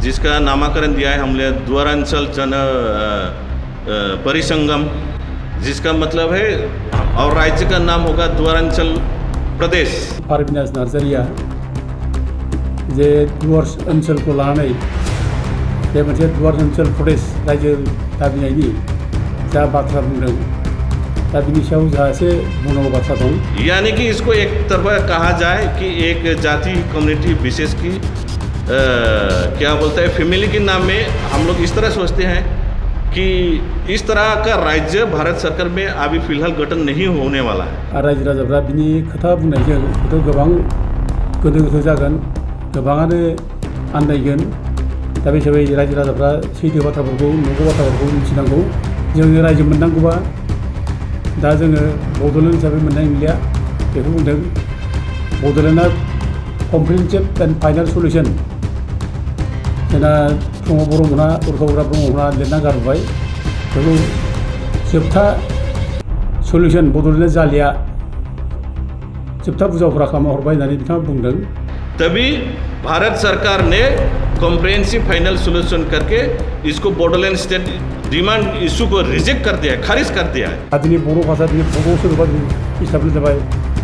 जिसका नामकरण दिया है हमने द्वारांचल जन परिसंगम, जिसका मतलब है और राज्य का नाम होगा द्वारांचल प्रदेश। पारबिनास नार्जारिया जे दुवार्स ओनसोलखौ लानानै बे मोनसे दुवार्स ओनसोल प्रदेश राज्यो दाबिनायनि जा बाथ्रा बुंदों दा बिनि सायाव जा एसे बुंनांगौ बाथ्रा दं। यानी कि इसको एक तरफा कहा जाए कि एक जाति कम्युनिटी विशेष की क्या बोलते हैं फैमिली के नाम में हम लोग इस तरह सोचते हैं कि इस तरह का राज्य भारत सरकार में अभी फिलहाल गठन नहीं होने वाला है। रायजो राजाफ्रा बिनि खोथा बुंनायजों हयथ' गोबां गोनो गोथो जागोन, गोबाङानो आन्दायगोन। दा बे हिसाबै रायजो राजाफ्रा सैथो बाथ्राफोरखौ नंगौ बाथ्राफोरखौ मिथिनांगौ। जोङो रायजो मोननांगौबा दा जोङो बड'लेण्ड हिसाबै मोननाय नंलिया बेखौ बुंदों। बड'लेण्डआ कमप्रिहेन्सिभ एन्ड फाइनाल सलिउसन जोंना प्रमद बर'मोनहा उर्खावग्रा ब्रह्ममोनहा लिरना गारबोबाय बेखौ जोबथा सलिउसन बड'लेण्डआ जालिया जोबथा बुजावफोरा खालामना हरबाय होननानै बिथाङा बुंदों। तभी भारत सरकार ने कॉम्प्रिहेंसिव फाइनल सॉल्यूशन करके इसको बॉर्डरलैंड स्टेट डिमांड इशू को रिजेक्ट कर दिया है, खारिज कर दिया है। दिनै बर' भाषा दिनै बर' सोदोबा इस्टाब्लिश जाबाय,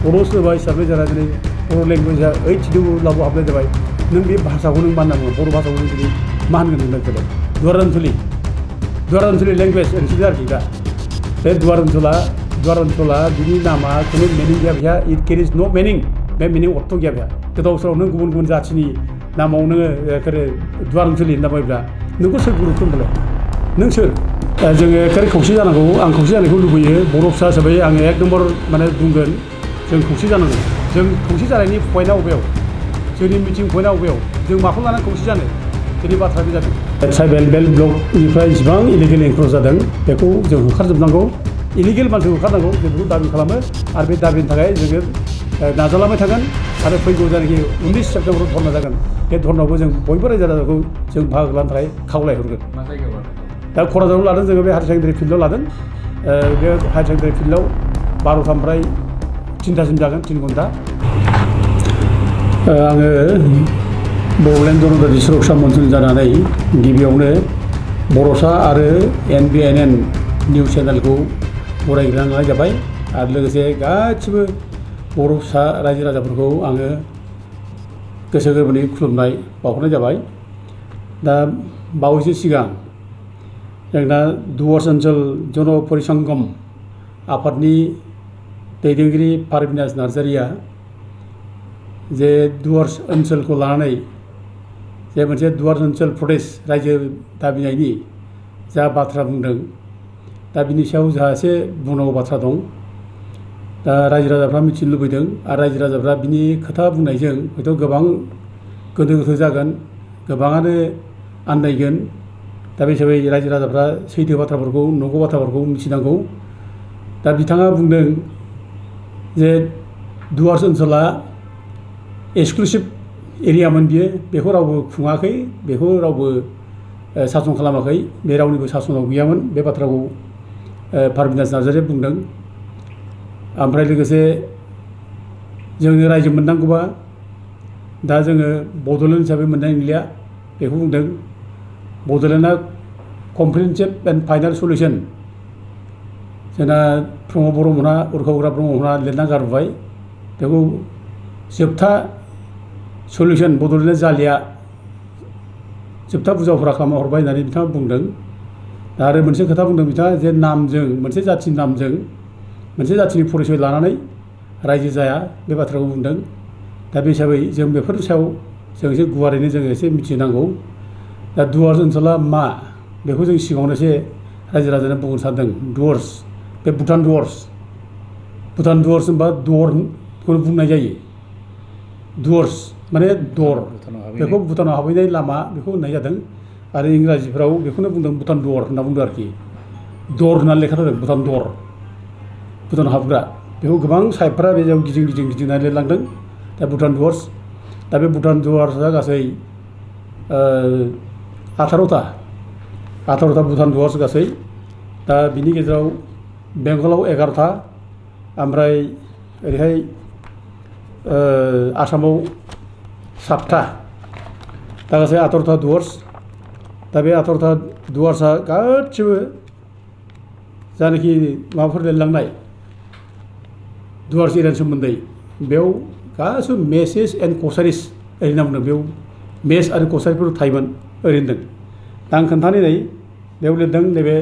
बर' सोदोबा इस्टाब्लिश जाना दिनै बर' लेंगुवेजआ 8 लावबो हाबनाय जाबाय। नों बे भाषाखौ नों मा होनना बुङो? बर' भाषाखौ नों दिनै मा होनगोन नोंलाय जाबाय दुवारान्चलि लेंगुवेज ओरैसो आरोखि दा बे दुवारान्चला बिनि नामा खुनु मिनिं गैया बेहा। इट केरिज नो मिनिं, बे मिनिं अर्थ गैया बेहा। गोदाव सोराव नों गुबुन गुबुन जाथिनि नामाव नोङो दुवारान्चलि होनना बुङोब्ला नोंखौ सोर गुरुत्व होनबालाय नों सोर? जोङो एखेबारे खौसे जानांगौ। आं खौसे जानायखौ लुबैयो। बर' फिसा हिसाबै आं एक नम्बर माने बुंगोन जों खौसे जानांगौ। जों खौसे जानायनि पइन्टआ बबेयाव? जोंनि मिटिं पइन्टआ बबेयाव? जों माखौ लानानै खौसे जानो? दिनै बाथ्रा बे जादों ट्राइबेल बेल्ट ब्लकनिफ्राय जेसेबां इलिगेल एनक्रोच जादों बेखौ जों होखारजोबनांगौ। इलिगेल मानसिखौ होखारनांगौ जों बेखौ दाबि खालामो आरो बे दाबिनि थाखाय जोङो नाजालांबाय थागोन आरो फैगौ जायनाखि 19 सेप्तेम्बराव धर्ना जागोन बे धर्नायावबो जों बयबो रायजो राजाखौ जों बाहागो लानो थाखाय खावलायहरगोन। दा क'क्राझाराव लादों जोङो बे हायार सेकेन्डारि फिल्डआव लादों। बे हायार सेकेन्डारि फिल्डआव 12टानिफ्राय 3टासिम जागोन 3 घन्टा। आङो बड'लेण्ड जनजाति सुरक्षा मन्थ्रि जानानै गिबियावनो बर'सा आरो NBNN निउस चेनेलखौ बरायग्रोनाय जाबाय आरो लोगोसे गासिबो बर' फिसा रायजो राजाफोरखौ आङो गोसो गोरबोनि खुलुमनाय बावहरनाय जाबाय। दा बावैसो सिगां जोंना दुवार्स ओनसोल जन परिसंगम आफादनि दैदेनगिरि पारबिनास नार्जारिया जे दुवार्स ओनसोलखौ लानानै जे मोनसे दुवार्स ओनसोल प्रदेश राज्यो दाबिनायनि जा बाथ्रा बुंदों दा बिनि सायाव जा एसे बुंनांगौ बाथ्रा दं। दा रायजो राजाफ्रा मिथिनो लुबैदों आरो रायजो राजाफ्रा बिनि खोथा बुंनायजों हयथ' गोबां गोनो गोथो जागोन, गोबाङानो आन्दायगोन। दा बे हिसाबै रायजो राजाफ्रा सैथो बाथ्राफोरखौ नंगौ बाथ्राफोरखौ मिथिनांगौ। दा बिथाङा बुंदों जे दुवार्स ओनसोला एक्सक्लुसिभ एरियामोन बियो, बेखौ रावबो खुङाखै, बेखौ रावबो सासन खालामाखै, बे रावनिबो सासनाव गैयामोन। बे बाथ्राखौ पारबिनास नार्जारिया बुंदों। ओमफ्राय लोगोसे जोङो रायजो मोननांगौबा दा जोङो बड'लेण्ड हिसाबै मोननाय नंलिया बेखौ बुंदों। बड'लेण्डआ कमप्रिहेन्सिभ एन्ड फाइनाल सलिउसन जोंना प्रमद बर'मोनहा उर्खावग्रा ब्रह्ममोनहा लिरना गारबोबाय बेखौ जोबथा सलिउसन बड'लेण्डआ जालिया जोबथा बुजावफोरा खालामना हरबाय होननानै बिथाङा बुंदों। आरो मोनसे खोथा बुंदों बिथाङा जे नामजों मोनसे जाथिनि नामजों मोनसे जाथिनि परिचय लानानै रायजो जाया बे बाथ्राखौ बुंदों। दा बे हिसाबै जों बेफोरनि सायाव जों एसे गुवारैनो जोङो एसे मिथिनांगौ। दा दुवार्स ओनसोला मा बेखौ जों सिगाङावनो एसे रायजो राजानो बुंनो सानदों। दुवार्स बे भुटान दुवार्स होनबा दरखौनो बुंनाय जायो। दुवार्स माने दर, बेखौ भुटानाव हाबहैनाय लामा बेखौ होननाय जादों आरो इंराजिफ्राव बेखौनो बुंदों भुटान दर होनना बुंदों आरोखि। दर होननानै लेखा जादों भुटान दर, भुटानाव हाबग्रा। बेखौ गोबां साइडफ्रा बेयाव गिदिंनानै लिरलांदों। दा भुटान दुवार्स, दा बे भुटान दुवार्सआ गासै 18टा भुटान दुवार्स गासै। दा बिनि गेजेराव बेंगलाव 11टा, ओमफ्राय ओरैहाय आसामाव 7टा दा गासै 18था दुवार्स दा बे 18था दुवार्सआ गासिबो जानाखि माबाफोर लिरलांनाय दुवार्स एरियानि सोमोन्दै बेयाव गासिबो मेसेज एन्ड कसारिस ओरै होनना बुंदों बेयाव मेस आरो कसारिफोर थायोमोन ओरै होनदों दा आं खोन्थानो नै बेयाव लिरदों नैबे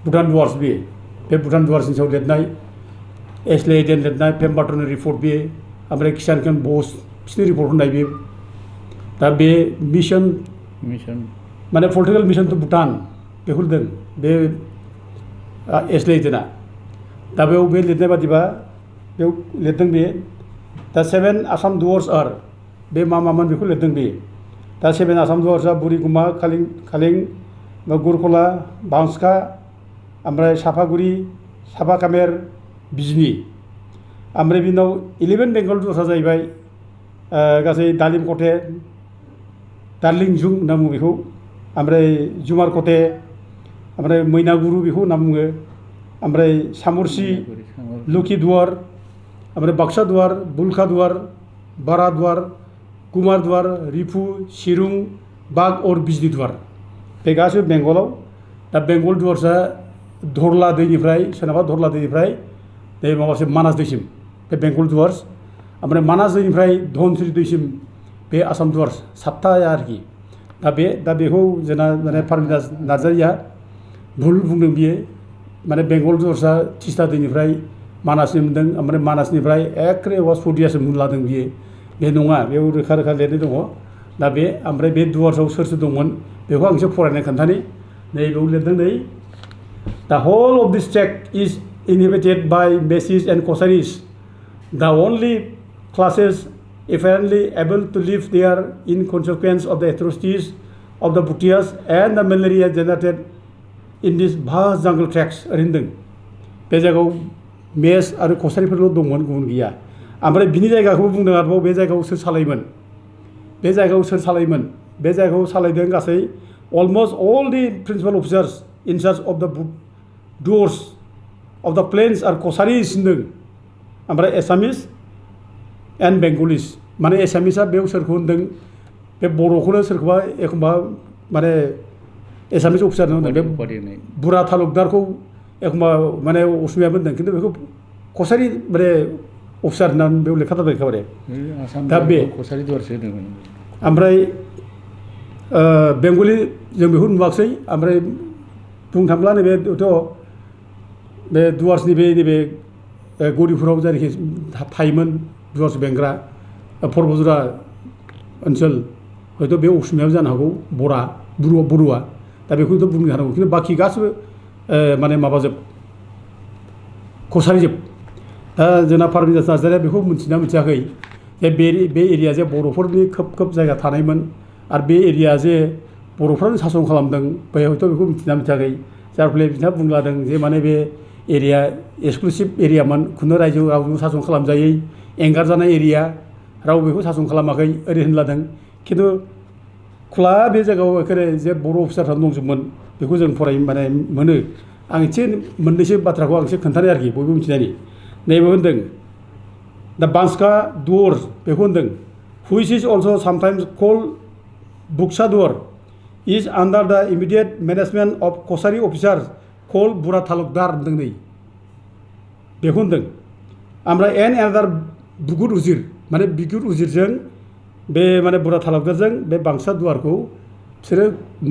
भुटान दुवार्स बे भुटान दुवार्सनि सायाव लिरनाय एसले एडेन लिरनाय पेम्बारटननि रिपर्ट बे ओमफ्राय किसान खान बस बिसोरनि रिपर्ट होनाय बे दा बे मिशन माने पलिटिकेल मिशन टु भुटान बेखौ लिरदों बे एसले एडेना दा बेयाव बे लिरनाय बादिबा बेयाव लिरदों बे दा 7 आसाम दुवार्स आर बे मामोन बेखौ लिरदों बे दा 7 आसाम दुवार्सआ बुरिगुमा खालिं गुरखला बांसखा ओमफ्राय साफागुरि साफाकामेर बिजनि ओमफ्राय बिनि उनाव 11 बेंगल दुवार्सआ जाहैबाय गासै दालिमकटे दार्लिंजुं होनना बुङो बेखौ ओमफ्राय जुमारकटे ओमफ्राय मैनागुरु बेखौ होनना बुङो ओमफ्राय सामरसि लखिदुवार ओमफ्राय बाक्सा दुवार बुलखा दुवार बारा दुवार कुमार दुवार रिफु सिरुं बाग और बिजनि दुवार बे गासिबो बेंगलाव दा बेंगल दुवार्सआ धरला दैनिफ्राय सोनाबहा धरला दैनिफ्राय बे माबासिम मानास दैसिम बे बेंगल दुवार्स ओमफ्राय मानास दैनिफ्राय धनसिरि दैसिम बे आसाम दुवार्स 7थाया आरोखि दा बेखौ जोंना माने पारमिता नार्जारिया भुल बुंदों बियो माने बेंगल दुवार्सआ तिस्ता दैनिफ्राय मानाससिम मोनदों ओमफ्राय मानासनिफ्राय एखे सदियासिम मुं लादों बियो बे नङा बेयाव रोखा रोखा लिरनाय दङ दा बे ओमफ्राय बे दुवार्सआव सोर सोर दंमोन बेखौ आं एसे फरायनाय खोन्थानि नै बेयाव लिरदों नै दा whole of this tract is inhabited by Meches and Kacharis the only classes apparently able to live there in consequence of the atrocities of the Bhutias and the malaria generated in these vast jungle tracts ओरैनो बे जायगायाव मेस आरो कसारिफोरल' दंमोन गुबुन गैया ओमफ्राय बिनि जायगाखौबो बुंदों आरोबाव बे जायगायाव सोर सालायोमोन बे जायगायाव सालायदों गासै almost all the principal officers in charge of the doors of the plains are कसारिस होनदों ओमफ्राय एसामिस एन्ड बेंगलिस माने एसामिसआ बेयाव सोरखौ होनदों बे बर'खौनो सोरखौबा एखमबा माने एसामिस अफिसार होनदों बे बुरा तालुकदारखौ एखमबा माने असमियाबो होनदों खिन्थु बेखौ कसारि माने अफिसार होननानै बेयाव लेखा जाबाय एखेबारे दा बे कसारि दुवारसो होदोंमोन ओमफ्राय बेंगलि जों बेखौ नुवाखसै ओमफ्राय बुंनो थांब्ला नैबेथ' बे दुवार्सनि नैबे गौरिपुराव जायनाखि थायोमोन दुवार्स बेंग्रा पर्बतजरा ओनसोल हयथ' बे असमियाबो जानो हागौ बरुवा दा बेखौथ' बुंनो हानांगौ खिन्थु बाखि गासिबो माने माबाजोब कसारिजोब दा जोंना पारमिता नार्जारिया बेखौ मिथिना मिथियाखै जे बे एरिया जे बर'फोरनि खोब जायगा थानायमोन आरो बे एरिया जे बर'फ्रानो सासन खालामदों बे हयथ' बेखौ मिथिना मिथियाखै जार फले बिथाङा बुंलादों जे माने बे एरिया एक्सक्लुसिभ एरियामोन खुनु रायजो रावजों सासन खालामजायै एंगारजानाय एरिया राव बेखौ सासन खालामाखै ओरै होनलादों खिन्थु खुला बे जायगायाव एखेबारे जे बर' अफिसारफ्रा दंजोबमोन बेखौ जों फरायनो माने मोनो आं एसे मोननैसो बाथ्राखौ आं एसे खोन्थानाय आरोखि बयबो मिथिनायनि नैबे होनदों दा बांसखा दुवार बेखौ होनदों which is also' sometimes called Buxa Duar is under the immediate management of Kachari officers called Bura Talukdar होनदों नै बेखौ होनदों ओमफ्राय एन एनादार बिगुर उजिर माने बिगुर उजिरजों बे माने बुरा तालुकदारजों बे बांसा दुवारखौ बिसोरो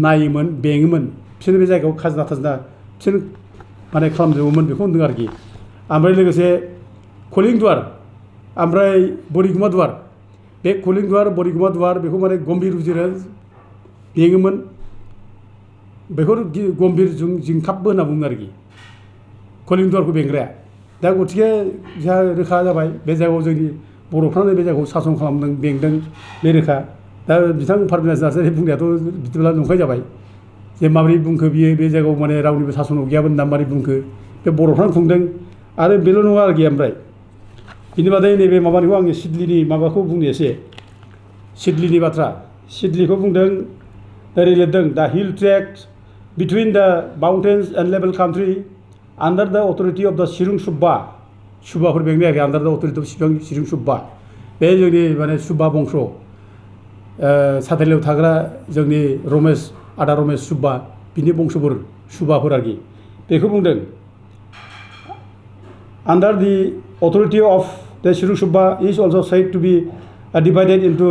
नायोमोन बेङोमोन बिसोरो बे जायगायाव खाजोना बिसोर माने खालामजोबोमोन बेखौ होनदों आरोखि ओमफ्राय लोगोसे कलिं दुवार ओमफ्राय बरिगुमा दुवार बे कलिं दुवार बरिगुमा दुवार बेखौ माने गम्भीर उजिरा बेङोमोन बेखौ गम्भीर जिंखाबबो होनना बुङो आरोखि कलिं दुवारखौ बेंग्राया दा गतिके जोंहा रोखा जाबाय बे जायगायाव जोंनि बर'फ्रानो बे जायगायाव सासन खालामदों बेंदों बे रोखा दा बिथां पारमिता नार्जारि बुंनायाथ' बिदिब्ला नंखाय जाबाय जे माबोरै बुंखो बियो बे जायगायाव माने रावनिबो सासनाव गैयामोन होनना माबोरै बुंखो बे बर'फ्रानो खुंदों आरो बेल' नङा आरोखि ओमफ्राय बिनि बादै नैबे माबानिखौ आङो सिडलिनि माबाखौ बुंनो एसे सिडलिनि बाथ्रा सिडलिखौ बुंदों ओरै लिरदों दा हिल ट्रेक्स बिटुइन दा माउन्टेन्स एन्ड लेभेल कान्ट्रि आन्डार दा अथरिटि अफ दा सिरुं सुब्बाफोर बेंनाय आरोखि आन्डार दा अथरिटि अफ सिरुं सुब्बा बे जोंनि माने सुब्बा बंस साथालियाव थाग्रा जोंनि आदा रमेश सुब्बा बिनि बंसफोर सुब्बाफोर आरोखि बेखौ बुंदों Under the authority of the Shiruk Subba is also said to be divided into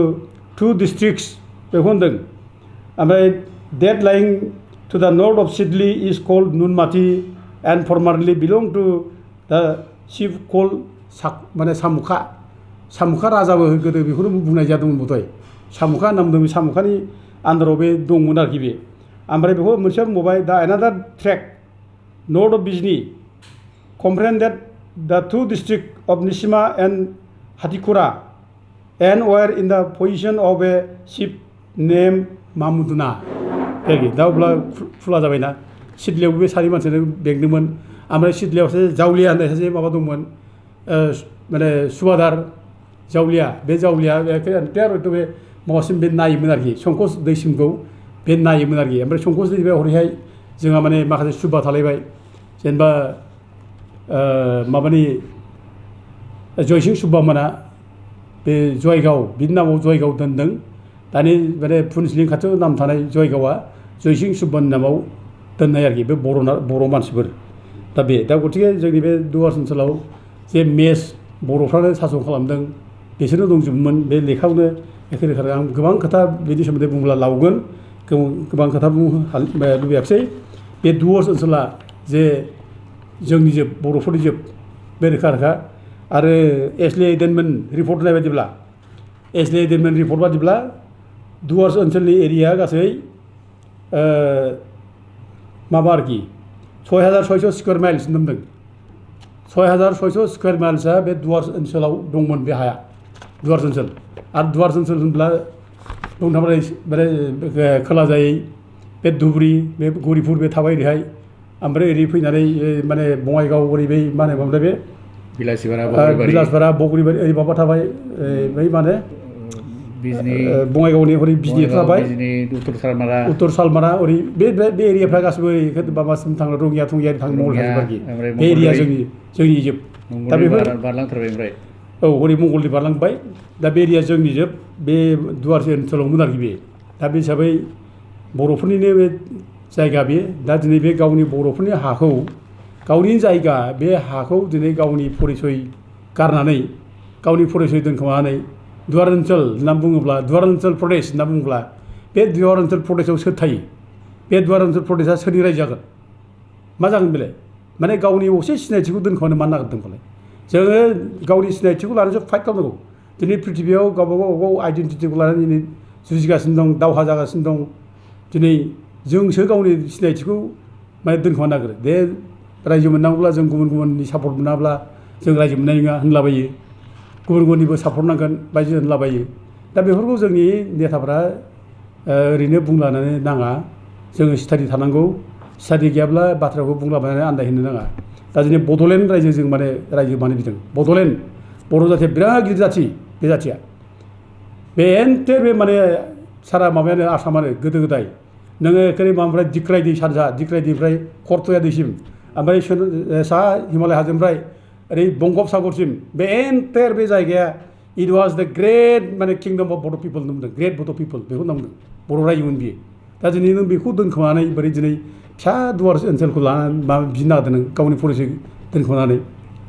2 districts बेखौ होनदों ओमफ्राय that lying to the north of Sidli is called Nunmati and formerly belonged to the chief called माने सामुखा राजाबो गोदो बेखौनो बुंनाय जादोंमोन बधय सामुखा होनना बुंदों सामुखानि आन्दाराव बे दंमोन आरोखि बे ओमफ्राय बेखौ मोनसे बुंबावबाय दा another tract north of Bijni comprehended the 2 districts of Nishima and Hatikura and were in the position of a chief named Mamuduna दा अब्ला फुला जाबायना सिदलियाव बे सानै मानसियानो बेंदोंमोन ओमफ्राय सिदलियाव सासे जावलिया होननाय सासे माबा दंमोन माने सुबादार जावलिया बे जावलिया हयथ' बे माबासिम बे नायोमोन आरोखि संकस दैसिमखौ बे नायोमोन आरोखि ओमफ्राय संकस दैनिफ्राय हरैहाय जोंहा माने माखासे सुबा थालायबाय जेनेबा माबानि जयसिं सुब्बामोना बे जयगाव बिनि नामाव जयगाव दोनदों दानि माने पुनसिलिं खाथियाव नाम थानाय जयगावा जयसिं सुब्बानि नामाव दोननाय आरोखि बे बर' मानसिफोर दा गतिके जोंनि बे दुवार्स ओनसोलाव जे मेस बर'फ्रानो सासन खालामदों बिसोरनो दंजोबोमोन बे लेखायावनो एखे रोखा आं गोबां खोथा बिनि सोमोन्दै बुंब्ला लावगोन गोबां खोथा बुंनो लुबैयाखिसै बे दुवार्स ओनसोला जे जोंनि जोब बर'फोरनि जोब बे रोखा आरो एसलि एडेनमेन्ट रिपर्ट होनाय बायदिब्ला एसलि एडेनमेन्ट रिपर्ट बादिब्ला दुवार्स ओनसोलनि एरिया गासै माबा आरोखि 6600 स्कुवेर माइल्स होनदों 6600 स्कुवेर माइल्सआ बे दुवार्स ओनसोलाव दंमोन बे हाया दुवार्स ओनसोल आरो दुवार्स ओनसोल होनब्ला बुंनो थांब्ला खोलाजायै बे धुबुरि बे गौरिपुर बे थाबाय ओरैहाय ओमफ्राय ओरै फैनानै माने बङाइगाव ओरै बै मा होनो ओमफ्राय बे बिलासपारा बगुरिबारि ओरै माबा थाबाय बै मा होनो बङाइगावनि हरै बिजनि थाबाय उत्तर सालमारा ओरै बे एरियाफ्रा गासिबो ओरै माबासिम थाङो रङिया थंगियारि थाङो मंगल थाङो आरोखि बे एरिया जोंनि जोब दा बेफोर बारलांथारबाय ओमफ्राय हरै मंगलनि बारलांबाय दा बे एरिया जोंनि जोब बे दुवार्स ओनसोलावमोन आरोखि बे दा बे हिसाबै बर'फोरनिनो बे जायगा बे दा दिनै बे गावनि बर'फोरनि हाखौ गावनि जायगा बे हाखौ दिनै गावनि परिसय गारनानै गावनि परिसय दोनखोमानानै दुवार ओनसोल होनना बुङोब्ला दुवार ओनसोल प्रदेश होनना बुङोब्ला बे दुवार ओनसोल प्रदेशआव सोर थायो बे दुवार ओनसोल प्रदेशआ सोरनि रायजो जागोन मा जागोन बेलाय माने गावनि असे सिनायथिखौ दोनखोमानो मानो नागिरदों फालाय जोङो गावनि सिनायथिखौ लानानैसो फाइट खालामनांगौ दिनै प्रिथिबियाव गावबागाव आइडेन्टिटिखौ लानानै दिनै जुजिगासिनो दं दावहा जागासिनो दं दिनै जोंसो गावनि सिनायथिखौ माने दोनखोमानो नागिरो दे रायजो मोननांगौब्ला जों गुबुननि सापर्ट मोनाब्ला जों रायजो मोननाय नङा होनलाबायो गुबुननिबो सापर्ट नांगोन बायदि होनलाबायो दा बेफोरखौ जोंनि नेताफ्रा ओरैनो बुंलानानै नाङा जोङो स्टाडि थानांगौ स्टाडि गैयाब्ला बाथ्राखौ बुंलाबायनानै आन्दायहोनो नाङा दा दिनै बड'लेण्ड रायजो जों माने रायजो बानायबोदों बड'लेण्ड बर' जाथिया बिराद गिदिर जाथि बे जाथिया बे एन्टे बे माने सारा माबायानो आसामानो गोदो गोदाय नोङो एखेबारे माबानिफ्राय दिख्राय दै सानजा दिख्राय दैनिफ्राय करतया दैसिम ओमफ्राय साहा हिमालय हाजोनिफ्राय ओरै बंग'बसागरसिम बे एन्टायार बे जायगाया इट वाज द ग्रेट माने किंडम अफ बड' पिपल होनना बुंदों ग्रेट बड' पिपल बेखौ होनना बुंदों बर' रायजोमोन बियो दा दिनै नों बेखौ दोनखोमानानै बोरै दिनै फिसा दुवार्स ओनसोलखौ लानानै माबा बिनो नागिरदों नों गावनि परिसय दोनखोमानानै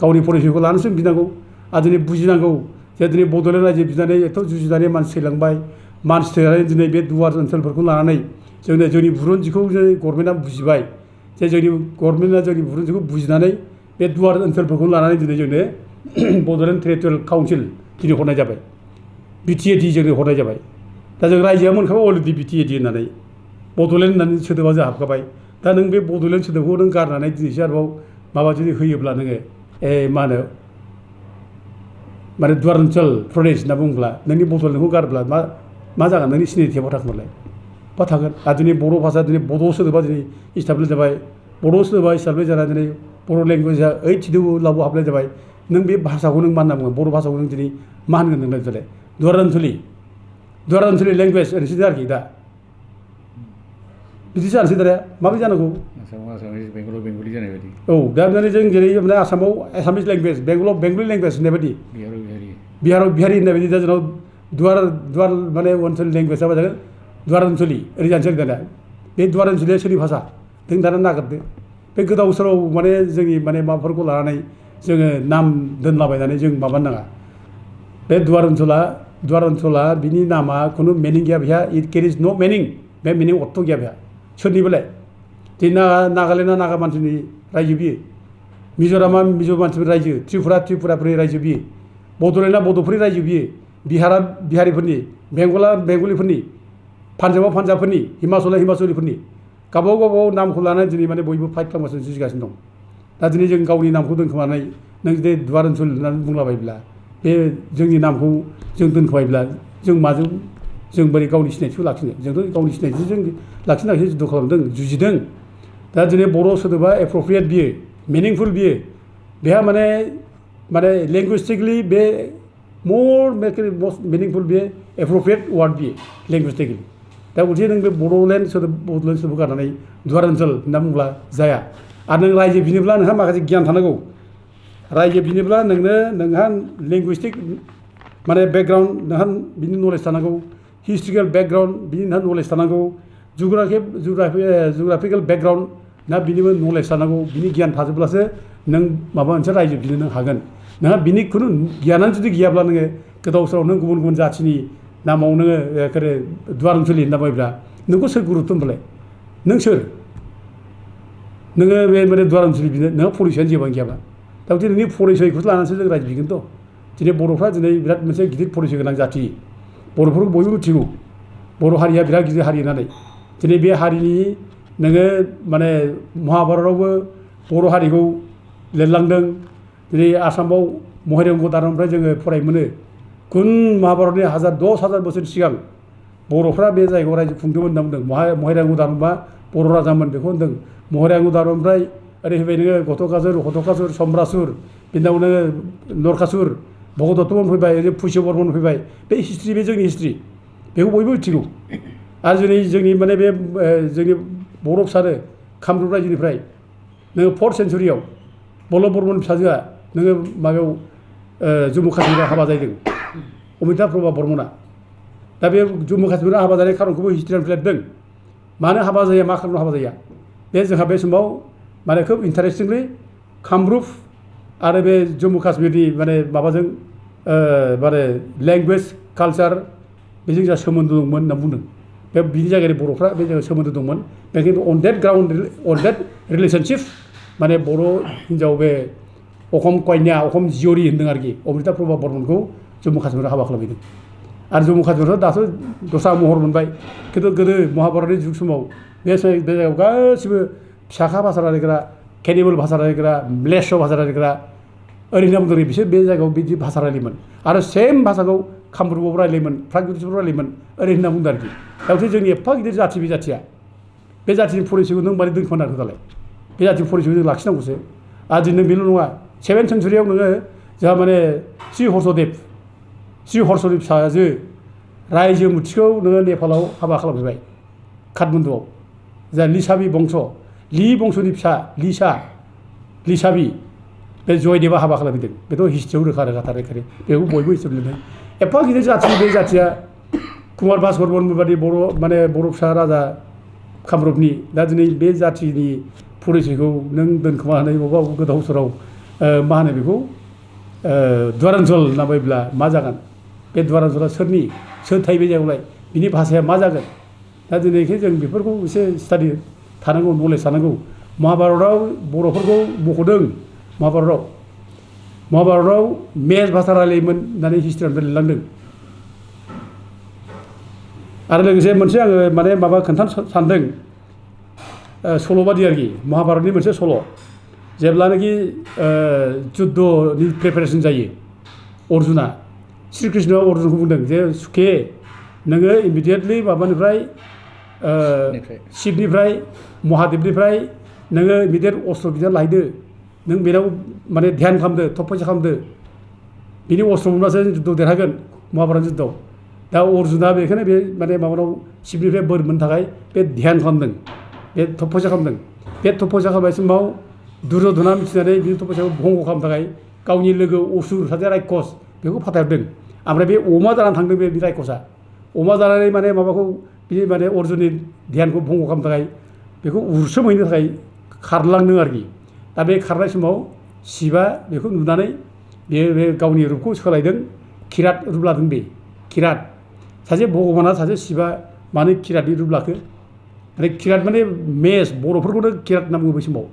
गावनि परिसयखौ लानानैसो बिनांगौ आरो दिनै बुजिनांगौ जे दिनै बड'लेण्ड रायजो बिनानै एथ' जुजिनानै मानसि थैलांबाय मानसि थैनानै दिनै बे दुवार्स ओनसोलफोरखौ लानानै जोंनि बुरन्जिखौ गभर्नमेन्टआ बुजिबाय जे जोंनि गभर्नमेन्टआ जोंनि बुरन्जिखौ बुजिनानै बे दुवार ओनसोलफोरखौ लानानै दिनै जोंनो बड'लेण्ड टेरिटरियेल काउन्सिल दिनै हरनाय जाबाय BTAD जोंनो हरनाय जाबाय दा जों रायजोआ मोनखाबाय अलरेडि BTAD होननानै बड'लेण्ड होननानै सोदोबा जों हाबखाबाय दा नों बे बड'लेण्ड सोदोबखौ नों गारनानै दिनैसो आरोबाव माबा जुदि होयोब्ला नोङो मा होनो माने दुवार ओनसोल प्रदेश होनना बुङोब्ला नोंनि बड'लेण्डखौ गारब्ला मा जागोन नोंनि सिनायथिया बहा थागोनलाय बहा थागोन आरो दिनै बर' भाषा दिनै बड' सोदोबा दिनै इस्टाब्लिस जाबाय बर' सोदोबा इस्टाब्लिस जाना दिनै बर' लेंगुवेजआ ओइथिदोआव हाबनाय जाबाय नों बे भाषाखौ नों मा होनना बुङो बर' भाषाखौ नों दिनै मा होनगोन नोंलाय दिनै दुवार ओनसोलनि लेंगुवेज ओरैसो आरोखि दा बिदि जानोसै दानिया माबोरै जानांगौ बेंगलि जानाय बायदि औ दा माने जों जेरै माने आसामाव एसामिस लेंगुवेज बेंगलाव बेंगलि लेंगुवेज होननाय बायदि बिहाराव बिहारि होननाय बायदि दा जोंनाव दुवार माने ओनसोल लेंगुवेजआ मा जागोन दुवार ओनसोलि ओरै जानोसै दाना बे दुवार ओनसोलिया सोरनि भाषा नों दाना नागिरदो बे गोदाव सोराव माने जोंनि माने माबाफोरखौ लानानै जोङो नाम दोनलाबायनानै जों माबानो नाङा बे दुवार ओनसोला बिनि नामा खुनु मिनिं गैया बेहा इट केरिज नो मिनिं बे मिनिं अर्थ गैया बेहा सोरनिबालाय दिनै नागालेण्डआ नागा मानसिनि रायजो बियो मिज'रामा मिज' मानसिफोरनि रायजो त्रिपुराफोरनि रायजो बियो बड'लेण्डआ बड'फोरनि रायजो बियो बिहारा बिहारिफोरनि बेंगला बेंगलिफोरनि पान्जाबा पान्जाबफोरनि हिमाचला हिमाचलिफोरनि गावबागाव नामखौ लानानै दिनै माने बयबो फाइट खालामगासिनो जुजिगासिनो दं दा दिनै जों गावनि नामखौ दोनखोमानानै नों जुदि दुवार ओनसोल होननानै बुंलाबायब्ला बे जोंनि नामखौ जों दोनखोमायोब्ला जों माजों जों बोरै गावनि सिनायथिखौ लाखिनो जोंथ' गावनि सिनायथिखौ जों लाखिनो थाखाय जुद्ध खालामदों जुजिदों दा दिनै बर' सोदोबा एप्रप्रियेट बियो मिनिंफुल बियो बेहा माने लेंगुइस्टिकलि बे मस्ट मिनिंफुल बे एप्रप्रियेट वार्ड बियो लेंगुइस्टिकलि दा उलथे नों बे बड'लेण्ड सोदोब गारनानै दुवार ओनसोल होनना बुंब्ला जाया आरो नों रायजो बिनोब्ला नोंहा माखासे गियान थानांगौ रायजो बिनोब्ला नोंहा लेंगुइस्टिक माने बेकग्राउन्ड नोंहा बिनि नलेज थानांगौ हिस्ट्रिकेल बेकग्राउन्ड बिनि नोंहा नलेज थानांगौ जुग्राफिकेल बेकग्राउन्ड ना बिनिबो नलेज थानांगौ बिनि गियान थाजोब्लासो नों माबा मोनसे रायजो बिनो नों हागोन नोंहा बिनि खुनु गियानानो जुदि गैयाब्ला नोङो गोदाव सोराव नों गुबुन गुबुन जाथिनि नामाव नोङो एखेबारे दुवार ओनसोलि होनना बुङोब्ला नोंखौ सोर गुरुत्त' होनबालाय नों सोर नोङो बे माने दुवार ओनसोलि बिनो नोंहा परिचयानो जेबोआनो गैयाबा दा दिनै नोंनि परिचयखौसो लानानैसो जों रायजो बिगोनथ' दिनै बर'फ्रा दिनै बिराद मोनसे गिदिर परिचय गोनां जाथि बर'फोरखौ बयबो मिथिगौ बर' हारिया बिराद गिदिर हारि होननानै दिनै बे हारिनि नोङो माने महाभारतआवबो बर' हारिखौ लिरलांदों दिनै आसामाव महिरंग दानबनिफ्राय जोङो फरायनो मोनो गुन महाभारतनि 10,000 बोसोर सिगां बर'फ्रा बे जायगायाव रायजो खुंदोंमोन होनना बुंदों महिरंग दानबआ बर' राजामोन बेखौ होनदों महिरंग दानबनिफ्राय ओरै फैबाय नोङो घटकासुर सम्रासुर बिनि उनाव नोङो नरकासुर भगदत्तमोन फैबाय ओरै पुष्य बर्मन फैबाय बे हिस्ट्रि बे जोंनि हिस्ट्रि बेखौ बयबो मिथिगौ आरो जोंनि माने बे जोंनि बर' फिसानो कामरुप रायजोनिफ्राय नोङो 4th सेन्सुरियाव बल्लभ बर्मन फिसाजोआ नोङो माबायाव जम्मु काश्मीराव हाबा जादों अमिताभ प्रभा बर्मना दा बे जम्मु काश्मीराव हाबा जानाय खारनखौबो हिस्ट्रियानिफ्राय लिरदों मानो हाबा जाया मा खारनाव हाबा जाया बे जोंहा बे समाव माने खोब इन्टारेस्टिंलि कामरुप आरो बे जम्मु काश्मीरनि माने माबाजों माने लेंगुवेज कालचार बेजों जोंहा सोमोन्दो दंमोन होनना बुंदों बे बिनि जायगानि बर'फ्रा बे जायगायाव सोमोन्दो दंमोन बेनिखायनो अन देट रिलेसनशिप माने बर' हिन्जाव बे अखम जियरि होन्दों आरोखि अमिताभ प्रभा बर्मनखौ जम्मु काश्मीराव हाबा खालामहैदों आरो जम्मु काश्मीराव दाथ' दस्रा महर मोनबाय खिन्थु गोदो महाभारतनि जुग समाव बे जायगायाव गासिबो फिसाखा भाषा रायलायग्रा केनिबेल भाषा रायलायग्रा म्लेच्छ भाषा रायलायग्रा ओरैनो बुंदों बिसोर बे जायगायाव बिदि भाषा रायलायोमोन आरो सेम भाषाखौ कामरुपआव रायलायोमोन प्रागज्योतिषपुराव रायलायोमोन ओरै होनना बुंदों आरोखि दाउथे जोंनि एफा गिदिर जाथि बे जाथिया बे जाथिनि परिचयखौ नों मारै दोनखोमानो हाखो दालाय बे जाथिनि परिचयखौ जों लाखिनांगौसो आरो दिनै बेल' नङा 7th सेन्सुरियाव नोङो जोंहा माने श्री हर्षदेब फिसाजो रायजो मुथिखौ नोङो नेपालाव हाबा खालामफैबाय काठमान्डुआव जा लिसाबि बंश ली बंशनि फिसा लिसाबि बे जयदेबा हाबा खालामफैदों बेथ' हिस्ट्रियाव रोखा थारैखारि बेखौ बयबो हिस्ट्रियाव लिरदों एफा गिदिर जाथि बे जाथिया कुमार भास्करमोन बादि बर' फिसा राजा कामरुपनि दा दिनै बे जाथिनि परिचयखौ नों दोनखोमानानै बबेबा गोदाव सोराव मा होनो बेखौ दुवार ओनसोल होनना बुङोब्ला मा जागोन बे दुवार ओनसोला सोर थायो बे जायगायावलाय बिनि भाषाया मा जागोन दा दिनैखि जों बेफोरखौ एसे स्टाडि थानांगौ नलेज थानांगौ महाभारतआव बर'फोरखौ मख'दों महाभारतआव मेच भाषा रायलायोमोन होननानै हिस्ट्रियानिफ्राय लिरलांदों आरो लोगोसे मोनसे आङो माने माबा खोन्थानो सानदों सल'बादि आरोखि महाभारतनि मोनसे सल' जेब्लानाखि जुद्धनि प्रिपेरेसन जायो अर्जुना श्री कृष्णआ अर्जुनखौ बुंदों जे सुखे नोङो इमिडियेटलि माबानिफ्राय शिबनिफ्राय महादेबनिफ्राय नोङो इमिडियेट अस्त्र बिना लायदो नों बेनाव माने ध्यान खालामदो तपस्या खालामदो बिनि अस्त्र मोनब्लासो जुद्ध देरहागोन महाभारत जुद्धआव दा अर्जुना बेखौनो बे माने माबानाव शिबनिफ्राय बोर मोननो थाखाय बे ध्यान खालामदों बे तपस्या खालामदों बे तपस्या खालामनाय समाव दुर्योधना मिथिनानै बिनि तपस्याखौ भंग खालामनो थाखाय गावनि लोगो असुर सासे रायखस बेखौ फाथायहरदों ओमफ्राय बे अमा जानानै थांदों बे रायखसा अमा जानानै माने माबाखौ बे माने अर्जुननि ध्यानखौ भंग खालामनो थाखाय बेखौ उरसोमहैनो थाखाय खारलांदों आरोखि दा बे खारनाय समाव शिबा बेखौ नुनानै बे गावनि रुपखौ सोलायदों किरात रुप लादों बे किरात सासे भगबाना सासे शिबा मानो किरातनि रुप लाखो माने किरात माने मेस बर'फोरखौनो किरात होनना बुङो बै समाव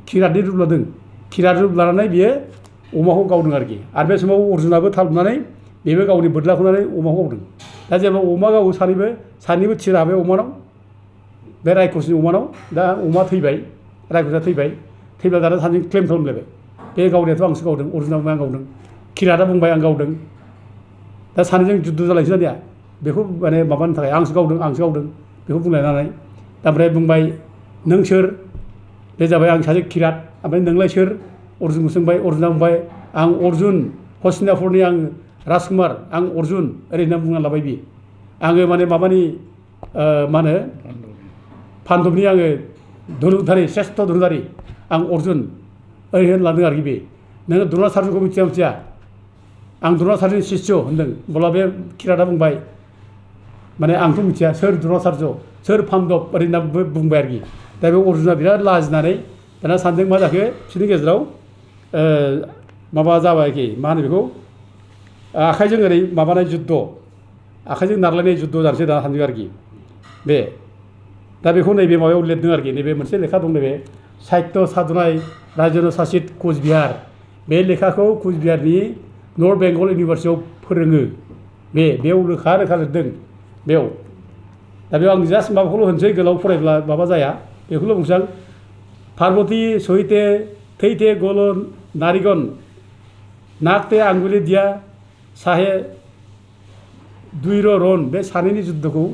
किरातनि रुप लादों किरात रुप लानानै बियो अमाखौ गावदों आरोखि आरो बे समाव अर्जुनाबो थाल नुनानै बेबो गावनि बोरलाखौ लानानै अमाखौ गावदों दा जेब्ला अमा गावो सानैबो थिर हाबाय अमानाव बे रायखसनि अमानाव दा अमा थैबाय रायखसा थैब्ला दाना सानैजों क्लेम खालामलायबाय बे गावनायाथ' आंसो गावदों अर्जुना बुंबाय आं गावदों किरातआ बुंबाय आं गावदों दा सानैजों जुद्ध जालायसै दानिया बेखौ माने माबानो थाखाय आंसो गावदों बेखौ बुंलायनानै दा ओमफ्राय बुंबाय नों सोर बे जाबाय आं सासे किरात ओमफ्राय नोंलाय सोर अर्जुनखौ सोंबाय अर्जुना बुंबाय आं अर्जुन हस्तिनापुरनि आं राजकुमार आं अर्जुन ओरैनो बुंना लाबाय बि आङो माने माबानि मा होनो पान्डबनि आङो धनुधारि श्रेष्ठ धनुधारि आं अर्जुन ओरै होनलांदों आरोखि बे नोङो द्रणाचार्यखौ मिथिया आं द्रणाचार्यनि शिष्य होनदों अब्ला बे किरातआ बुंबाय माने आंथ' मिथिया सोर द्रणाचार्य सोर पान्डब ओरै होनना बुंबाय आरोखि दा बे अर्जुना बिराद लाजिनानै दाना सानदों मा जाखो बिसोरनि गेजेराव माबा जाबाय आरोखि मा होनो बेखौ आखाइजों ओरै माबानाय जुद्ध आखाइजों नारलायनाय जुद्ध जानोसै दाना सानदों आरोखि बे दा बेखौ नैबे माबायाव लिरदों आरोखि नैबे मोनसे लेखा दं नैबे साहित्य साधनाय राजेन्द्र सासित कचबिहार बे लेखाखौ कचबिहारनि नर्थ बेंगल इउनिभारसिटियाव फोरोङो बेयाव रोखा लिरदों बेयाव दा बेयाव आं जास्ट माबाखौल' होनसै गोलाव फरायब्ला माबा जाया बेखौल' बुंसै आं पार्बती सहिते थैते गल नारिगन नागते आंगुलि दिया साहे दुइर रन बे सानैनि जुद्धखौ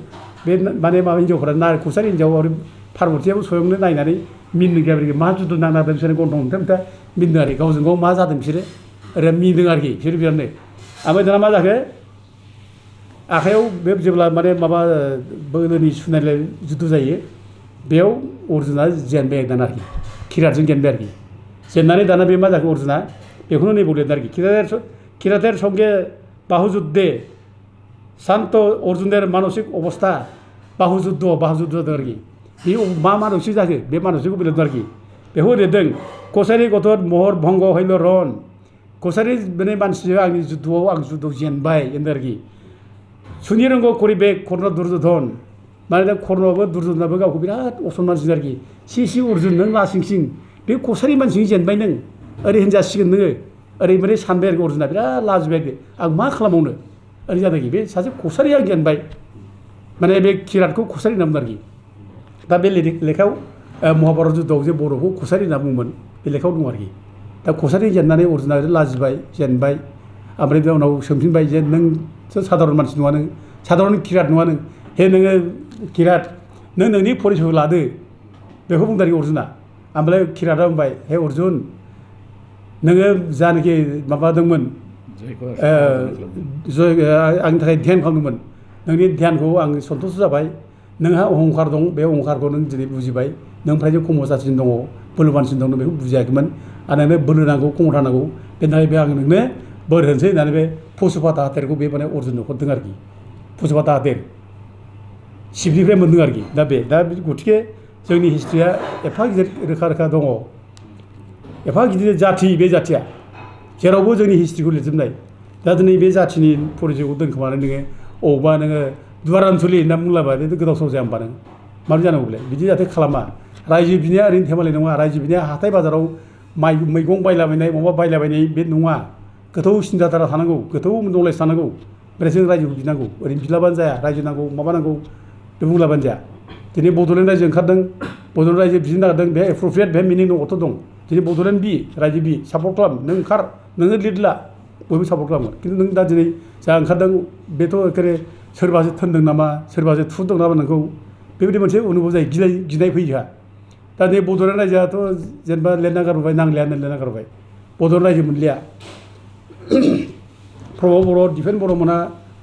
बे माने माबा हिन्जावफोरा कसारि हिन्जाव आरो पार्बतीयाबो स्वयंनो नायनानै मिनिनो गैया आरोखि मा जुद्ध नांना बिसोर गन्थं हमथा मिनिदों आरोखि गावजों गाव मा जादों बिसोरो ओरै मिनिदों आरोखि बिसोर बिरादनो ओमफ्राय दाना मा जाखो आखाइयाव बे जेब्ला माने माबा बोलोनि सुनायलाय जुद्ध जायो बेयाव अर्जुना जेनबाय दाना आरोखि किरातजों जेनबाय आरोखि जेननानै दाना बे मा जाखो अर्जुना बेखौनो नैबाव लिरदों आरोखि किरातेर संगे बाहुजुद्धे शान्त अर्जुनेर मानसिक अबस्था बाहुजुद्ध जादों आरोखि बे मा मानसिक जाखो बे मानसिकखौ लिरदों आरोखि बेखौ लिरदों कसारि गथर महर भंग हैल रन कसारि माने मानसिजों आंनि जुद्धआव आं जुद्धआव जेनबाय होनदों आरोखि सुनि रोंगौ करिबे कर्ण दुर्योधन माने कर्णआबो दुर्योधनाबो गावखौ बिराद असनमानसिदों आरोखि सि अर्जुन नों लासिंसिं बे कसारि मानसिजों जेनबाय नों ओरै होनजासिगोन नोङो ओरै माने सानबाय आरोखि अर्जुना बिराद लाजिबाय आं मा खालामबावनो ओरै जादोंखि बे सासे कसारिया जेनबाय माने बे किरातखौ कसारि होनना बुङो आरोखि दा बे लेखायाव महाभारत जुद्धआव जे बर'खौ कसारि होनना बुङोमोन बे लेखायाव दं आरोखि दा कसारि जेननानै अर्जुना लाजिबाय जेनबाय ओमफ्राय बे उनाव सोंफिनबाय जे नोंथ' साधारन मानसि नङा नों साधारन किरात नङा नों हे नोङो किरात नों नोंनि परिचयखौ लादो बेखौ बुंदों आरोखि अर्जुना ओमफ्राय किरातआ बुंबाय हे अर्जुन नोङो जानाखि माबादोंमोन आंनि थाखाय ध्यान खालामदोंमोन नोंनि ध्यानखौ आं सन्थुष्ट जाबाय नोंहा अहंखार दं बे अहंखारखौ नों दिनै बुजिबाय नोंनिफ्राय जे खमथासिन दङ बोलोबानसिन दं बेखौ बुजियाखैमोन आरो नोंनो बोलो नांगौ खमथा नांगौ बेनि थाखाय बे आं नोंनो बोर होनोसै होननानै बे पशुपाता हातेरखौ बे माने अर्जुननो हरदों आरोखि पशुपाता हातेर शिबनिफ्राय मोनदों आरोखि दा गथिखे जोंनि हिस्ट्रिया एफा गिदिर रोखा दङ एफा गिदिर जाथि बे जाथिया जेरावबो जोंनि हिस्ट्रिखौ लिरजोबनाय दा दिनै बे जाथिनि परिचयखौ दोनखोमानानै नोङो अबावबा नोङो दुवारानसुलि होनना बुंलाबा बे गोदाव सोराव जाया होमबा नों माबोरै जानांगौ बेलाय बिदि जाहाथे खालामा रायजो बिनाया ओरैनो थेमालि नङा रायजो बिनाया हाथाय बाजाराव मैगं बायलाबायनाय माबा बायलाबायनाय बे नङा गोथौ सिन्थाधारा थानांगौ गोथौ नलेज थानांगौ ओमफ्राय जों रायजोखौ बिनांगौ ओरैनो बिलाबानो जाया रायजो नांगौ माबा नांगौ बे बुंलाबानो जाया दिनै बड'लेण्ड रायजो ओंखारदों बड'लेण्ड रायजो बिनो नागिरदों बे एप्रप्रियेट बे मिनिं दं अथ' दं दिनै बड'लेण्ड बि रायजो बि सापर्ट खालाम नों ओंखार नोङो लिरला बयबो सापर्ट खालामगोन खिन्थु नों दा दिनै जा ओंखारदों बेथ' एखेबारे सोरबासो थोनदों नामा सोरबासो थुदों नामा नोंखौ बेबायदि मोनसे अनुभब जायो गिनाय फैयो जोंहा दा नै बड'लेण्ड रायजोआथ' जेनेबा लिरना गारबोबाय नांलिया होननानै लिरना गारबोबाय बड'लेण्ड रायजो मोनलिया प्रमद बर' दिपेन बर'मोना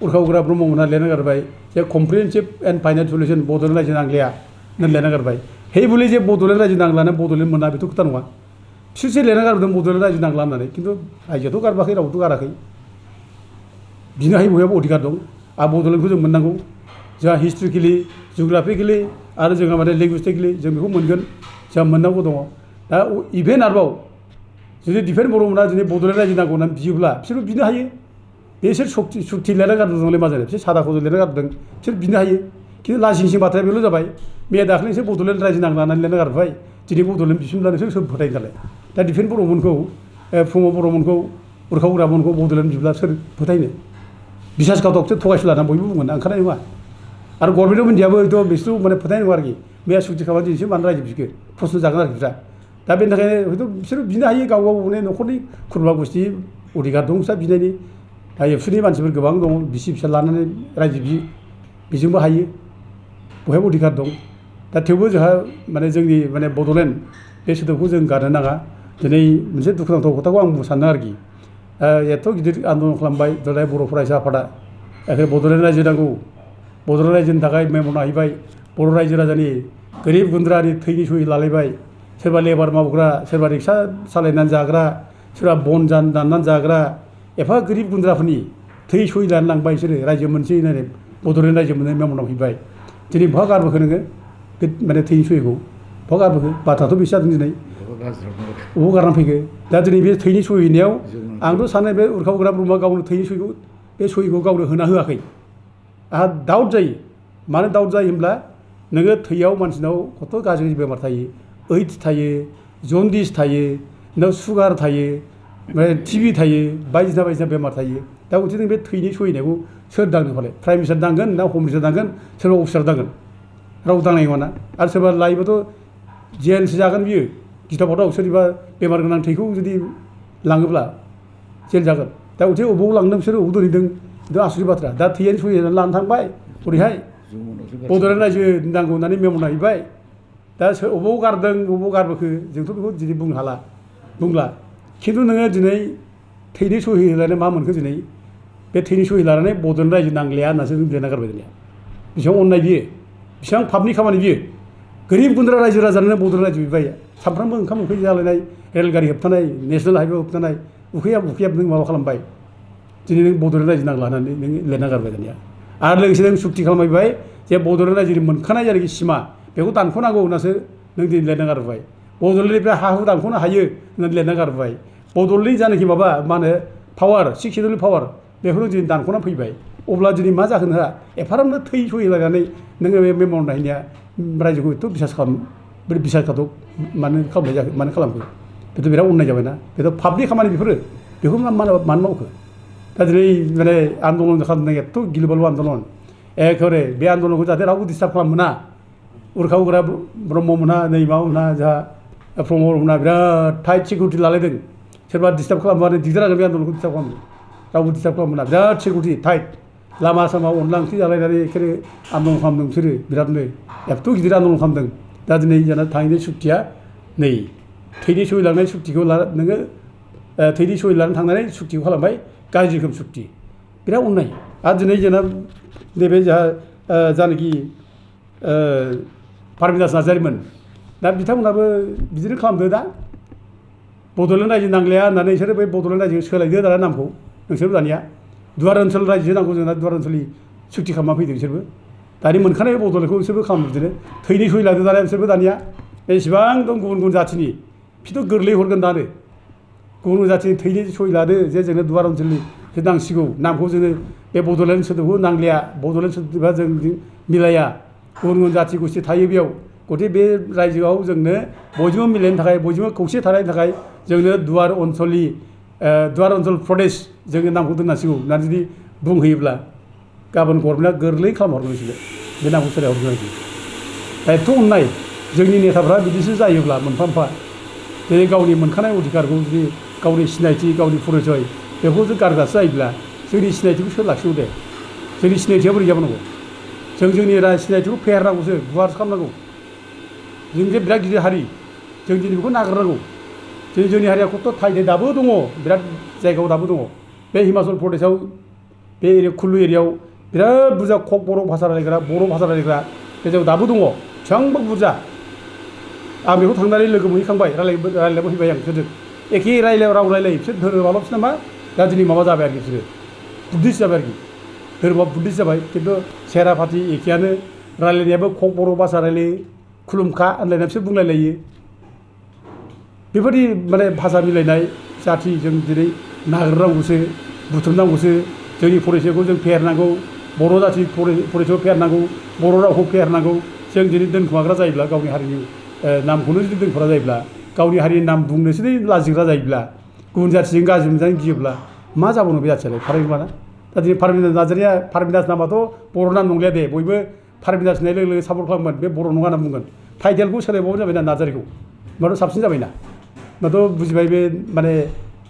उर्खाव गोरा ब्रह्ममोना लिरना गारबाय जे comprehensive and final solution Bodoland रायजो नांलिया होननानै लिरना गारबाय हे बुलि जे बड'लेण्ड रायजो नांलानो बड'लेण्ड मोना बेथ' खोथा नङा बिसोरसो लिरना गारबोदों बड'लेण्ड रायजो नांला होननानै खिन्थु रायजोआथ' गारबाखै रावबोथ' गाराखै बिनो हायो बयहाबो अधिकार दं आरो बड'लेण्डखौ जों मोननांगौ जोंहा हिस्ट्रिकेलि जिअग्राफिकेलि आरो जोंहा माने लिंगुइस्टिकेलि जों बेखौ मोनगोन जोंहा मोननांगौ दङ दा इभेन आरोबाव जुदि दिफेन बर'मोना दिनै बड'लेण्ड रायजो नांगौ होननानै बियोब्ला बिसोरबो बिनो हायो बिसोर सुक्ति लिरना गारदोंलै मा जानो बिसोर सादाखौ लिरना गारदों बिसोर बिनो हायो खिन्थु लाजिंसिं बाथ्राया बेल' जाबाय मैया दाख्लैसो बड'लेण्ड रायजो नांला होननानै लिरना गारबाय दिनै बड'लेण्ड बिफिनब्ला नोंसोर सोर फोथायो दालाय दा दिफेन बर'मोनखौ प्रमद बर'मोनखौ उरखाव ग्रामोनखौ बड'लेण्ड बिब्ला सोर फोथायनो बिसासघातकसो थगायसुला होनना बयबो बुंगोन ओंखारनाय नङा आरो गभर्नमेन्ट अफ इन्डियाबो हयथ' बिसोर माने फोथायनाय नङा आरोखि मैया सुक्ति खालामनानै दिनैसो मानो रायजो बिखो प्रश्न जागोन आरोखि बिस्रा दा बेनि थाखायनो हयथ' बिसोर बिनो हायो गाव गावनि न'खरनि खुरमा गुस्थि अधिकार दं फिसा बिनायनि दा एबसुनि मानसिफोर गोबां दङ बिसि फिसा लानानै रायजो बियो बेजोंबो हायो बयहाबो अधिकार दं दा थेवबो जोंहा माने जोंनि माने बड'लेण्ड बे सोदोबखौ जों गारनो नाङा दिनै मोनसे दुखुनांथाव खोथाखौ आं सानदों आरोखि एथ' गिदिर आन्दलन खालामबाय दिनै बर' फरायसा आफादा बड'लेण्ड रायजो नांगौ बड'लेण्ड रायजोनि थाखाय मेमन हैबाय बर' रायजो राजानि गोरिब गुन्द्रानि थैनि सहि लालायबाय सोरबा लेबार मावग्रा सोरबा रिक्सा सालायनानै जाग्रा सोरबा बन दाननानै जाग्रा एफा गोरिब गुन्द्राफोरनि थै सहि लानो लांबाय बिसोरो रायजो मोनसे होननानै बड'लेण्ड रायजो मोननाय मेमनाव हैबाय दिनै बहा गारबोखो नोङो बे माने थैनि सहिखौ बहा गारबोखो बाथ्राथ' बेसो जादों दिनै बबाव गारनानै फैखो दा दिनै बे थैनि सहि हैनायाव आंथ' सानो बे उरखावग्रा ब्रह्मआ गावनो थैनि सहिखौ बे सहिखौ गावनो होना होआखै आंहा डाउट जायो मानो डाउट जायो होनब्ला नोङो थैयाव मानसिनाव कत' गाज्रि बेमार थायो ओइड्स थायो जन्दिस थायो नों सुगार थायो टिभि थायो बायदिसिना बेमार थायो दा गथिखे नों बे थैनि सहिनायखौ सोर दांनो फालाय प्राइम मिनिस्टार दांगोन ना हम मिनिस्टार दांगोन सोरबा अफिसार दांगोन राव दांनाय नङाना आरो सोरबा लायोबाथ' जेलसो जागोन बियो गिथावबाथाव सोरनिबा बेमार गोनां थैखौ जुदि लाङोब्ला जेल जागोन दा गथिखे अबाव लांदों बिसोरो अबाव दोनहैदों बेथ' आसुरि बाथ्रा दा थैयानो सहि होनानै लानो थांबाय ओरैहाय बड'लेण्ड रायजो नांगौ होननानै मेमन हैबाय दा अबाव गारदों अबाव गारबोखो जोंथ' बेखौ दिनै बुंनो हाला बुंला खिन्थु नोङो दिनै थैनि सहि होनानै मा मोनखो दिनै बे थैनि सहि लानानै बड'लेण्ड रायजो नांलाया होननासो लिरना गारबाय दिनै बेसेबां अननाय बियो बेसेबां पापनि खामानि बियो गोरिब गुन्द्रा रायजो राजानो बड'लेण्ड रायजो बिबाय सानफ्रामबो ओंखाम उखै जालायनाय रेलगारि होबथानाय नेसनेल हाइवे होबथानाय उखैयाब नों माबा खालामबाय दिनै नों बड'लेण्ड रायजो नांला होननानै नों लिरना गारबाय दानिया आरो लोगोसे नों सुक्ति खालामबाय जे बड'लेण्ड रायजोनि मोनखानाय जायनाखि सिमा बेखौ दानख'नांगौ होननासो नों दिनै लिरना गारबाय बड'लेण्डनिफ्राय हा हु दानख'नो हायो होननानै लिरना गारबाय बड'लेण्डनि जायनाखि माबा मा होनो पावार 6 शेड्युलनि पावार बेखौनो दिनै दानख'ना फैबाय अब्ला दिनै मा जाखो नोंहा एफाराबनो थै सहि लायनानै नोङो बे मेमन हैनाया रायजोखौ एथ' बिसासघातक मानो खालामनाय जाखो मानो खालामखो बेथ' बिराद अननाय जाबायना बेथ' पापनि खामानि बेखौ मानो मावखो दा दिनै माने आन्दलन खालामनाय एथ' गिलु-बालु आन्दलन एखेबारे बे आन्दलनखौ जाहाथे रावबो डिस्टार्ब खालामनो मोना उरखावग्रा ब्रह्म मोना नै माबा मोना जोंहा प्रमद मोना बिराद टाइट सिकिउरिटि लालायदों सोरबा डिस्टार्ब खालामबानो दिगदार जागोन बे आन्दलनखौ डिस्टार्ब खालामनो रावबो डिस्टार्ब खालामनो मोना बिराद सिकिउरिटि टाइट लामा सामा अनला ओंख्रि जालायनानै एखेबारे आन्दलन खालामदों बिसोरो बिरादनो एथ' गिदिर आन्दलन खालामदों दा दिनै जोंना थाहैनाय सुक्तिया नै थैनि सहि लांनाय सुक्तिखौ नोङो थैनि सहि लानानै थांनानै सुक्तिखौ खालामबाय गाज्रि रोखोम सुक्ति बिराद अननाय आरो दिनै जोंना नैबे जोंहा जानाखि पारमिदास नार्जारिमोन दा बिथांमोनाबो बिदिनो खालामदो दा बड'लेण्ड रायजो नांलाया होननानै बिसोरो बै बड'लेण्ड रायजो सोलायदो दाना नामखौ नोंसोरबो दानिया दुवार ओनसोल रायजो नांगौ जोंना दुवार ओनसोलनि सुक्ति खालामना फैदों बिसोरबो दानि मोनखानाय बड'लेण्डखौ बिसोरबो खालामो बिदिनो थैनि सहि लादो दानिया बिसोरबो दानिया बेसेबां दं गुबुन जाथिनि बिसोरथ' गोरलै हरगोन दानो गुबुन जाथिनि थैनि सहि लादो जे जोंनो दुवार ओनसोलनि नांसिगौ नामखौ जोङो बे बड'लेण्ड सोदोबखौ नांलिया बड'लेण्ड सोदोबा जों मिलाया गुबुन जाथि गोष्ठी थायो बेयाव गथिखे बे रायजोआव जोंनो बयजोंबो मिलायनो थाखाय बयजोंबो खौसे थानायनि थाखाय जोंनो दुवार ओनसोल प्रदेश जोङो नामखौ दोननांसिगौ होननानै जुदि बुंहैयोब्ला गाबोन गभर्नमेन्टआ गोरलै खालामहरगोन बिसोरो बे नामखौ सोलायहरगोन आरोखि दा एथ' अननाय जोंनि नेताफ्रा बिदिसो जायोब्ला मोनफा दिनै गावनि मोनखानाय अधिकारखौ जुदि गावनि सिनायथि गावनि परिचय बेखौ जुदि गारग्रासो जायोब्ला जोंनि सिनायथिखौ सोर लाखिगौ दे जोंनि सिनायथिया बोरै जाबावनांगौ जों जोंनि सिनायथिखौ फेहेरनांगौसो गुवार खालामनांगौ जों जे बिराद गिदिर हारि जों दिनै बेखौ नागारनांगौ दिनै जोंनि हारिया खथ' थायनाय दाबो दङ बिराद जायगायाव दाबो दङ बे हिमाचल प्रदेशआव बे कुल्लु एरियायाव बिराद बुरजा बर' भाषा रायलायग्रा बे जायगायाव दाबो दङ बेसेबांबा बुरजा आं बेखौ थांनानै लोगो मोनहैखांबाय रायलायनोबो फैबाय आं बिसोरजों एखे राव रायलायो बिसोर धोरोमाल' बिसोर नामा दा दिनै माबा जाबाय आरोखि बिसोरो बुद्धिस्ट जाबाय आरोखि धोरोमा बुद्धिस्ट जाबाय खिन्थु सेरा फाथि एखेयानो रायलायनायाबो कक बर' भाषा रायलायो खुलुमखा होनलायना बिसोर बुंलायलायो बेबायदि माने भाषा मिलायनाय जाथि जों दिनै नागिरनांगौसो बुथुमनांगौसो जोंनि फरायसाखौ जों फेहेरनांगौ बर' जाथि फरायसाखौ फेहेरनांगौ बर' रावखौ फेहेरनांगौ जों दिनै दोनखुमाग्रा जायोब्ला गावनि हारिनि नामखौनो जुदि दोनखुमा जायोब्ला गावनि हारिनि नाम बुंनोसो लाजिग्रा जायोब्ला गुबुन जाथिजों गाज्रि मोनजानो गियोब्ला मा जाबावनो बे जाथियालाय फारमिनाना दा दिनै फारमिनास नार्जारिया फारमिनास नामाथ' बर' नाम नंलिया दे बयबो फारमिनास होननाय लोगो लोगो सापर्ट खालामगोन बे बर' नङा होनना बुंगोन टाइटेलखौ सोलायबावनो जाबायना नार्जारिखौ होमबाथ' साबसिन जाबायना होमबाथ' बुजिबाय बे माने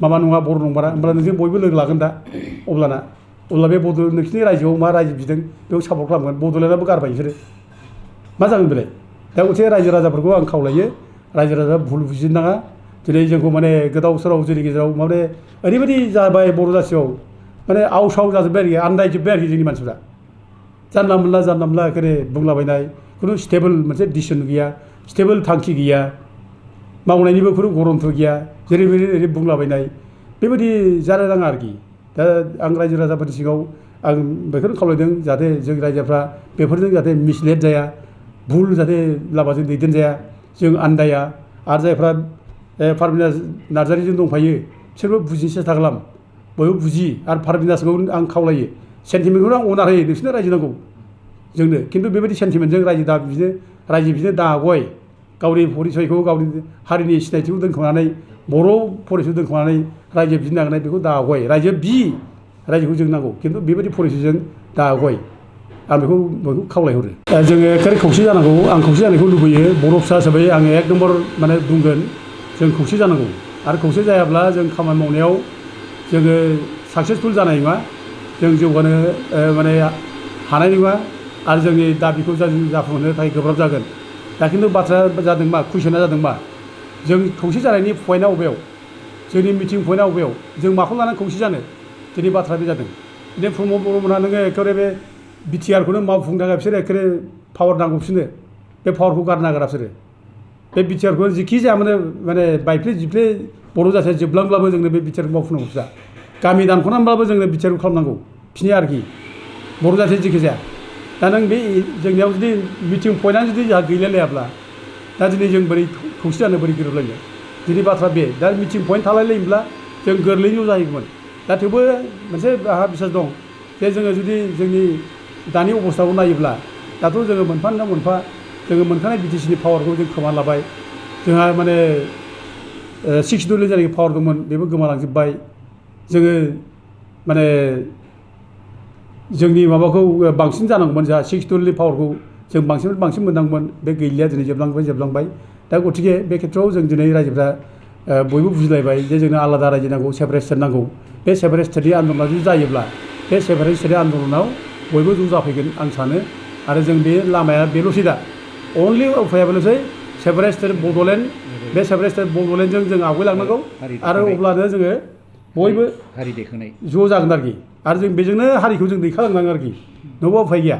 माबा नङा बर' नंमारा होमब्ला नोंजों बयबो लोगो लागोन दा अब्ला बे बड' नोंसिनि रायजोआव मा रायजो बिदों बेयाव सापर्ट खालामगोन बड'लेण्डआबो गारबाय बिसोरो मा जागोन बेलाय दा गथे रायजो राजाफोरखौ आं खावलायो रायजो राजा भुल बुजिनाङा दिनै जोंखौ माने गोदाव सोराव जोंनि गेजेराव माने ओरैबायदि जाबाय बर' जाथियाव माने आव साव जाजोब्बाय आरोखि आन्दायजोब्बाय आरोखि जोंनि मानसिफ्रा जानला मोनला एखेबारे बुंलाबायनाय खुनु स्टेबोल मोनसे डिसिसन गैया स्टेबोल थांखि गैया मावनायनिबो खुनु गरन्थ गैया जेरै ओरै बुंलाबायनाय बेबायदि जानो नाङा आरोखि दा आं रायजो राजाफोरनि सिगाङाव आं बेखौनो खावलायदों जाहाथे जों रायजोफ्रा बेफोरजों जाहाथे मिसलेड जाया भुल जाहाथे लामाजों दैदेनजाया जों आन्दाया आरो जायफ्रा फारमिनास नार्जारिजों दंफायो बिसोरबो बुजिनो सेस्था खालाम बयबो बुजि आरो फारमिनासखौ आं खावलायो सेन्टिमेन्टखौनो आं अनार होयो नोंसोरनो रायजो नांगौ जोंनो खिन्थु बेबायदि सेन्टिमेन्टजों रायजो बिदिनो दागय गावनि परिसयखौ गावनि हारिनि सिनायथिखौ दोनखोमानानै बर' परिसयखौ दोनखोमानानै रायजो बिनो नागिरनाय बेखौ दागय रायजोखौ जों नांगौ खिन्थु बेबायदि परिसयजों दागय आं बेखौ बयखौ खावलायहरो जोङो एखेबारे खौसे जानांगौ आं खौसे जानायखौ लुबैयो बर' फिसा हिसाबै आङो एक नम्बर माने बुंगोन जों खौसे जानांगौ आरो खौसे जायाब्ला जों खामानि मावनायाव जोङो साक्सेसफुल जानाय नङा जों जौगानो माने हानाय नङा आरो जोंनि दाबिखौ जाफुंहोनो थाखाय गोब्राब जागोन दा खिन्थु बाथ्राया जादों मा कुइसना जादों मा जों खौसे जानायनि पइन्टआ बबेयाव जोंनि मिटिं पइन्टआ बबेयाव जों माखौ लानानै खौसे जानो दिनै बाथ्राया बे जादों बिदिनो प्रमद बर'मोनहा नोङो एखेबारे बे बिटिआरखौनो मावफुंनो थाखाय बिसोरो एखेबारे पावार नांगौ बिसोरनो बे पावारखौ गारनो नागिरा बिसोरो बे बिटिआरखौ जिखि जाया माने बायफ्ले जिफ्ले बर' जाथिया जोबलांब्लाबो जोंनो बे बिटिआरखौ मावफुंनांगौ फिसा गामि दानख'नानैब्लाबो जोंनो बिटिआरखौ खालामनांगौ बिसोरनि आरोखि बर' जाथिया जेखि जाया दा नों बे जोंनियाव जुदि मिटिं पइन्टआनो जुदि जोंहा गैलायलायाब्ला दा दिनै जों बोरै खौसे जानो बोरै गोरोबलायनो दिनै बाथ्रा बे दा मिटिं पइन्ट थालायलायोब्ला जों गोरलैनो जायोमोन दा थेवबो मोनसे आंहा बिसास दं जे जोङो जुदि जोंनि दानि अबस्थाखौ नायोब्ला दाथ' जोङो मोनफा जोङो मोनखानाय बिटिसिनि पावारखौ जों खोमाना लाबाय जोंहा माने 6 दलनि जायगायाव पावार दंमोन बेबो गोमालांजोब्बाय जोङो माने जोंनि माबाखौ बांसिन जानांगौमोन जोंहा 6 दलनि पावारखौ जों बांसिन मोननांगौमोन बे गैलिया दिनै जोबलांबाय दा गतिके बे खेत्रआव जों दिनै रायजोफ्रा बयबो बुजिलायबाय जे जोंनो आलादा रायजो नांगौ सेपारेट स्टेट नांगौ बे सेपारेट स्टेटनि आन्दलना जुदि जायोब्ला बे सेपारेट स्टेटनि आन्दलनाव बयबो ज' जाफैगोन आं सानो आरो जों बे लामाया बेल'सै दा अनलि उफाया बेल'सै सेपारेट स्टेट बड'लेण्ड बे सेपारेट स्टेट बड'लेण्डजों जों आवगायलांनांगौ आरो अब्लानो जोङो बयबो हारि दैखांनाय ज' जागोन आरोखि आरो जों बेजोंनो हारिखौ जों दैखांलांनांगोन आरोखि नङाबा उफाय गैया